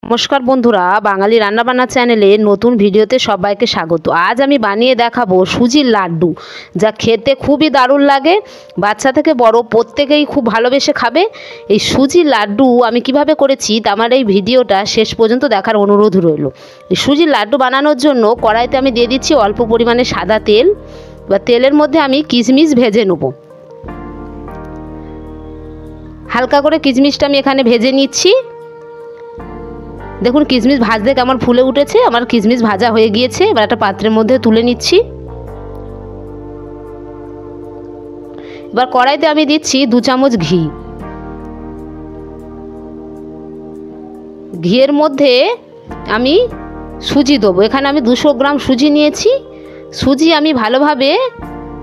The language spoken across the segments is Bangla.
নমস্কার বন্ধুরা, বাঙালি রান্নাবান্না চ্যানেলে নতুন ভিডিওতে সবাইকে স্বাগত। আজ আমি বানিয়ে দেখাবো সুজির লাড্ডু, যা খেতে খুবই দারুণ লাগে। বাচ্চা থেকে বড় প্রত্যেকেই খুব ভালোবেসে খাবে। এই সুজির লাড্ডু আমি কিভাবে করেছি আমার এই ভিডিওটা শেষ পর্যন্ত দেখার অনুরোধ রইল। এই সুজির লাড্ডু বানানোর জন্য কড়াইতে আমি দিয়ে দিচ্ছি অল্প পরিমাণে সাদা তেল। বা তেলের মধ্যে আমি কিশমিশ ভেজে নেব। হালকা করে কিশমিশটা আমি এখানে ভেজে নিচ্ছি। দেখুন কিশমিশ ভাজতে কেমন ফুলে উঠেছে। আমার কিশমিশ ভাজা হয়ে গিয়েছে। এবার একটা পাত্রের মধ্যে তুলে নিচ্ছি। এবার কড়াইতে আমি দিচ্ছি 2 চামচ ঘি। ঘিয়ের মধ্যে আমি সুজি দেবো। এখানে আমি 200 গ্রাম সুজি নিয়েছি। সুজি আমি ভালোভাবে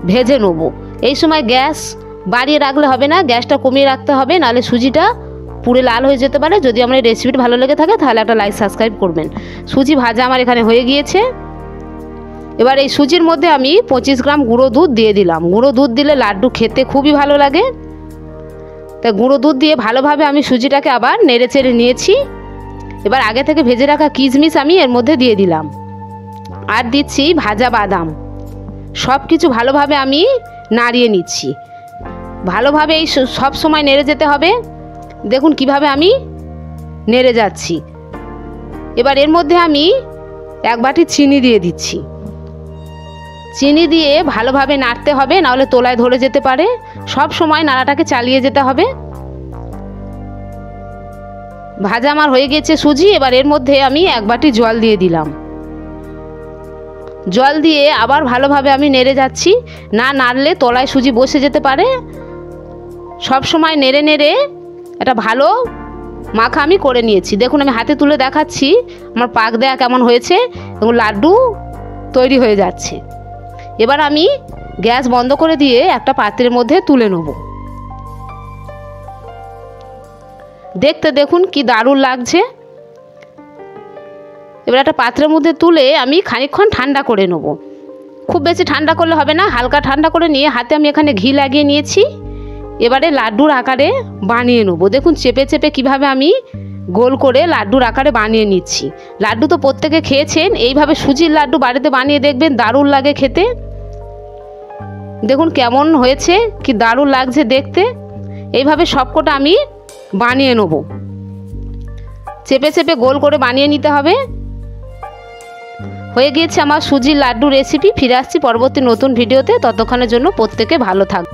ভেজে নেব। এই সময় গ্যাস বাড়িয়ে রাখলে হবে না, গ্যাসটা কমিয়ে রাখতে হবে, নাহলে সুজিটা পুরো লাল হয়ে যেতে পারে। যদি আমার এই রেসিপিটা ভালো লেগে থাকে তাহলে একটা লাইক সাবস্ক্রাইব করবেন। সুজি ভাজা আমার এখানে হয়ে গিয়েছে। এবার এই সুজির মধ্যে আমি 25 গ্রাম গুঁড়ো দুধ দিয়ে দিলাম। গুঁড়ো দুধ দিলে লাড্ডু খেতে খুবই ভালো লাগে। তাই গুঁড়ো দুধ দিয়ে ভালোভাবে আমি সুজিটাকে আবার নেড়ে চেড়ে নিয়েছি। এবার আগে থেকে ভেজে রাখা কিশমিশ আমি এর মধ্যে দিয়ে দিলাম, আর দিচ্ছি ভাজা বাদাম। সব কিছু ভালোভাবে আমি নাড়িয়ে নিচ্ছি। ভালোভাবে এই সব সময় নেড়ে যেতে হবে। দেখুন কিভাবে আমি নেড়ে যাচ্ছি। এবার এর মধ্যে আমি 1 বাটি চিনি দিয়ে দিচ্ছি। চিনি দিয়ে ভালোভাবে নাড়তে হবে, নাহলে তোলায় ধরে যেতে পারে। সব সময় নাড়াটাকে চালিয়ে যেতে হবে। ভাজা আমার হয়ে গেছে সুজি। এবার এর মধ্যে আমি 1 বাটি জল দিয়ে দিলাম। জল দিয়ে আবার ভালোভাবে আমি নেড়ে যাচ্ছি। না নাড়লে তলায় সুজি বসে যেতে পারে। সব সময় নেড়ে নেড়ে এটা ভালো মাখা আমি করে নিয়েছি। দেখুন আমি হাতে তুলে দেখাচ্ছি আমার পাক দেয়া কেমন হয়েছে এবং লাড্ডু তৈরি হয়ে যাচ্ছে। এবার আমি গ্যাস বন্ধ করে দিয়ে একটা পাত্রের মধ্যে তুলে নেব। দেখতে দেখুন কি দারুণ লাগছে। এবার একটা পাত্রের মধ্যে তুলে আমি খানিকক্ষণ ঠান্ডা করে নেব। খুব বেশি ঠান্ডা করলে হবে না, হালকা ঠান্ডা করে নিয়ে হাতে আমি এখানে ঘি লাগিয়ে নিয়েছি। এবারে লাড্ডুর আকারে বানিয়ে নেব। দেখুন চেপে চেপে কিভাবে আমি গোল করে লাড্ডুর আকারে বানিয়ে নিচ্ছি। লাড্ডু তো প্রত্যেকে খেয়েছেন, এইভাবে সুজির লাড্ডু বাড়িতে বানিয়ে দেখবেন, দারুণ লাগে খেতে। দেখুন কেমন হয়েছে, কি দারুণ লাগছে দেখতে। এইভাবে সবকটা আমি বানিয়ে নেব। চেপে চেপে গোল করে বানিয়ে নিতে হবে। হয়ে গিয়েছে আমার সুজির লাড্ডু রেসিপি। ফিরে আসছি পরবর্তী নতুন ভিডিওতে। ততক্ষণের জন্য প্রত্যেকে ভালো থাকবে।